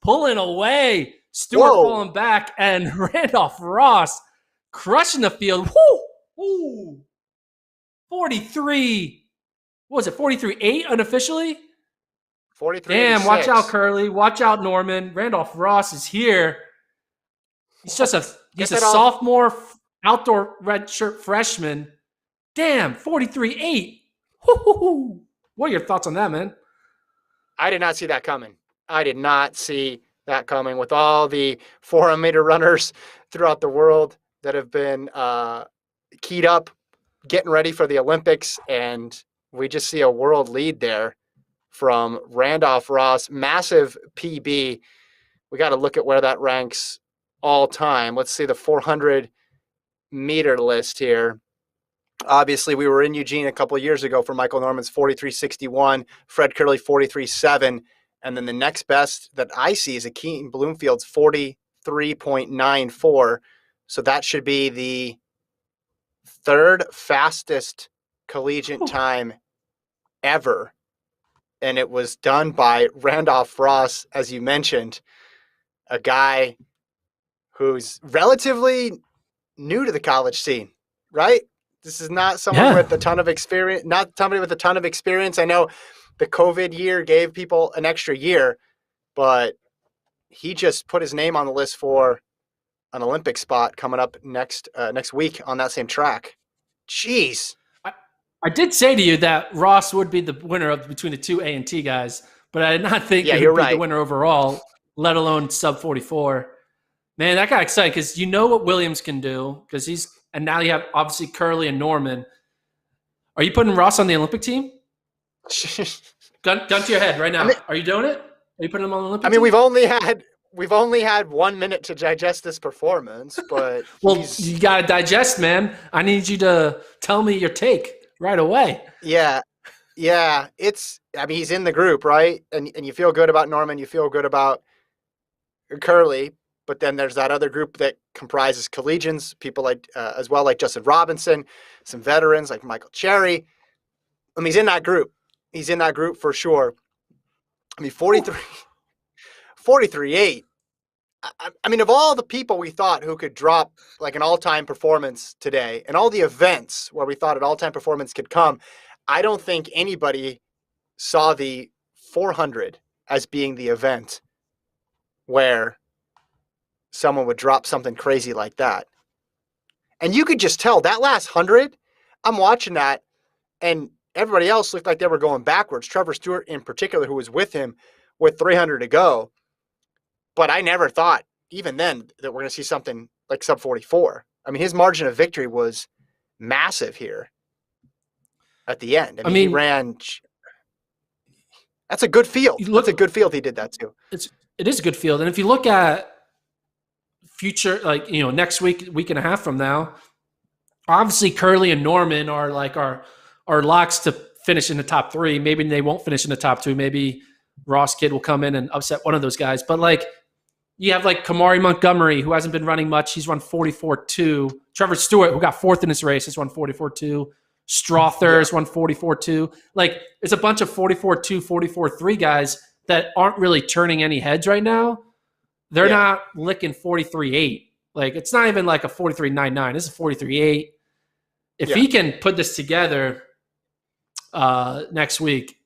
pulling away. Stewart falling back, and Randolph Ross crushing the field. Woo! 43. What was it? 43-8 unofficially? 43. Damn, watch out, Curly. Watch out, Norman. Randolph Ross is here. He's just a sophomore outdoor redshirt freshman. Damn, 43-8. What are your thoughts on that, man? I did not see that coming. With all the 400-meter runners throughout the world that have been keyed up, getting ready for the Olympics, and we just see a world lead there from Randolph Ross. Massive PB. We got to look at where that ranks all time. Let's see the 400-meter list here. Obviously, we were in Eugene a couple of years ago for Michael Norman's 43.61, Fred Curley 43.7, and then the next best that I see is a Keaton Bloomfield's 43.94. So that should be the third fastest collegiate time ever. And it was done by Randolph Ross, as you mentioned, a guy who's relatively new to the college scene, right? This is not someone with a ton of experience, not somebody with a ton of experience. I know the COVID year gave people an extra year, but he just put his name on the list for an Olympic spot coming up next week on that same track. Jeez. I did say to you that Ross would be the winner of between the two A&T guys, but I did not think he would be the winner overall, let alone sub 44. Man, that got excited because you know what Williams can do and now you have obviously Curley and Norman. Are you putting Ross on the Olympic team? Gun to your head right now. Are you doing it? Are you putting him on the Olympic team? We've only had 1 minute to digest this performance, but well, you got to digest, man. I need you to tell me your take right away. Yeah. He's in the group, right? And you feel good about Norman. You feel good about Curley. But then there's that other group that comprises collegians, people like as well, like Justin Robinson, some veterans like Michael Cherry. He's in that group. He's in that group for sure. 43.8. Of all the people we thought who could drop like an all-time performance today and all the events where we thought an all-time performance could come, I don't think anybody saw the 400 as being the event where someone would drop something crazy like that. And you could just tell that last 100, I'm watching that, and everybody else looked like they were going backwards. Trevor Stewart in particular, who was with him with 300 to go. But I never thought, even then, that we're going to see something like sub 44. His margin of victory was massive here at the end. He ran. That's a good field. That's a good field he did that too. It is a good field. And if you look at future, next week and a half from now, obviously Curley and Norman are like our locks to finish in the top three. Maybe they won't finish in the top two. Maybe Ross Kidd will come in and upset one of those guys. But you have Kamari Montgomery, who hasn't been running much. He's run 44.2. Trevor Stewart, who got fourth in this race, has run 44.2. Strother has run 44.2. It's a bunch of 44.2, 44.3 guys that aren't really turning any heads right now. They're not licking 43.8. It's not even like a 43.99. This is 43.8. If he can put this together next week,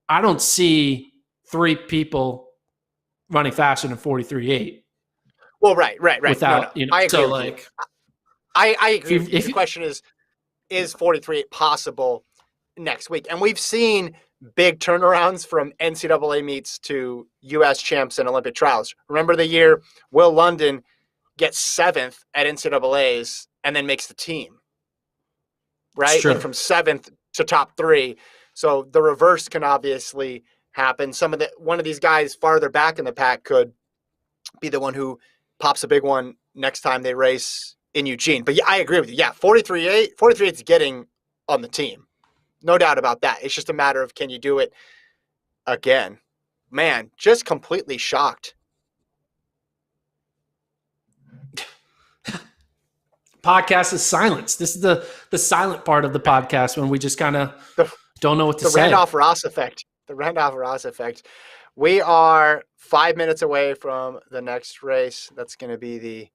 I don't see three people running faster than 43.8. Well, right. Without, no. I agree. I agree. The question is 43.8 possible next week? And we've seen big turnarounds from NCAA meets to U.S. champs and Olympic trials. Remember the year Will London gets 7th at NCAAs and then makes the team, right? And from 7th to top 3. So the reverse can obviously happen. One of these guys farther back in the pack could be the one who pops a big one next time they race in Eugene. But I agree with you. 43.8 is getting on the team. No doubt about that. It's just a matter of, can you do it again? Man, just completely shocked. Podcast is silence. This is the silent part of the podcast when we just kind of don't know what to say. The Randolph Ross effect. We are 5 minutes away from the next race. That's going to be the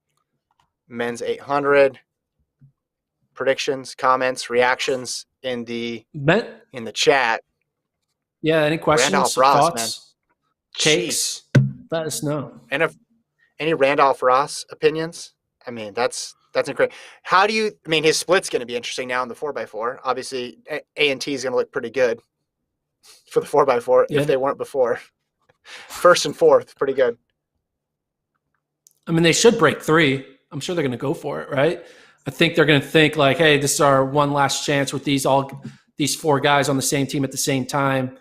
men's 800. Predictions, comments, reactions in the chat. Yeah, any questions, Randolph Ross, thoughts, man. takes? Jeez. Let us know. And if any Randolph Ross opinions? I mean, that's incredible. How do you? I mean, his split's going to be interesting now in the 4x4. Obviously, A&T is going to look pretty good for the 4x4 if they weren't before. First and fourth, pretty good. I mean, they should break 3. I'm sure they're going to go for it, right? I think they're going to think like, hey, this is our one last chance with these 4 guys on the same team at the same time.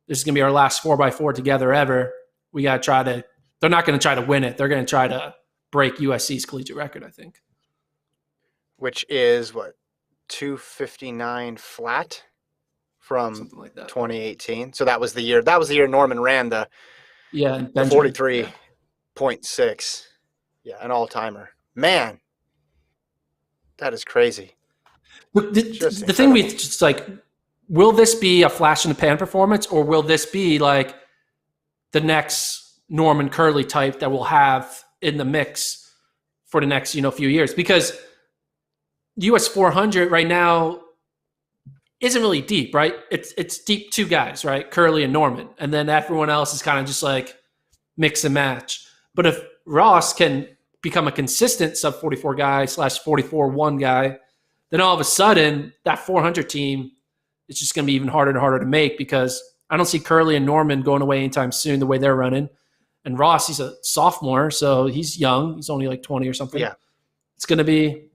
This is going to be our last 4x4 together ever. We got to try to – they're not going to try to win it. They're going to try to break USC's collegiate record, I think. Which is, what, 2:59 flat from something like that. 2018. So that was the year Norman ran the 43.6. Yeah, an all-timer. Man, that is crazy. The thing we just like, will this be a flash in the pan performance, or will this be like the next Norman Curley type that we'll have in the mix for the next, few years? Because US 400 right now isn't really deep, right? It's deep 2 guys, right? Curley and Norman. And then everyone else is kind of just like mix and match. But if Ross can become a consistent sub 44 guy / 44-1 guy, then all of a sudden that 400 team is just going to be even harder and harder to make, because I don't see Curley and Norman going away anytime soon the way they're running. And Ross, he's a sophomore, so he's young. He's only like 20 or something. Yeah. It's going to be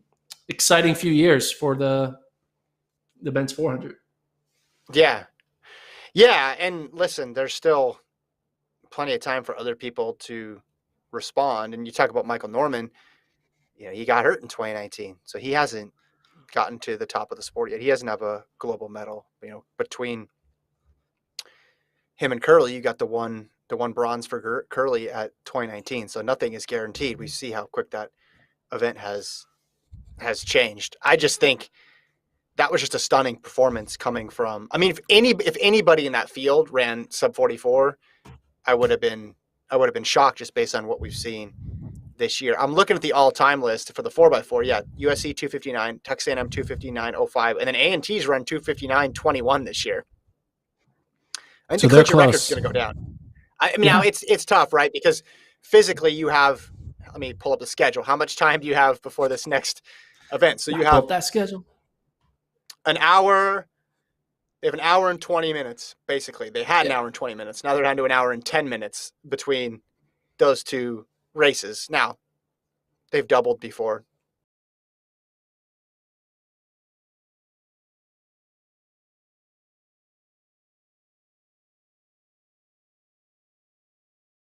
exciting few years for the men's 400. Yeah. Yeah, and listen, there's still plenty of time for other people to respond. And you talk about Michael Norman, he got hurt in 2019, so he hasn't gotten to the top of the sport yet. He doesn't have a global medal. Between him and Curley, you got the one bronze for Curley at 2019. So nothing is guaranteed. We see how quick that event has changed. I just think that was just a stunning performance coming from. I mean, if anybody in that field ran sub 44, I would have been shocked just based on what we've seen this year. I'm looking at the all-time list for the 4x4. Yeah, USC 259, Texas A&M 259.05, and then A&T's run 259.21 this year. I think the collegiate record's going to go down. I mean, now it's tough, right? Because physically you have. Let me pull up the schedule. How much time do you have before this next event? So you have that schedule. An hour. They have an hour and 20 minutes, basically. They had an hour and 20 minutes. Now they're down to an hour and 10 minutes between those 2 races. Now, they've doubled before.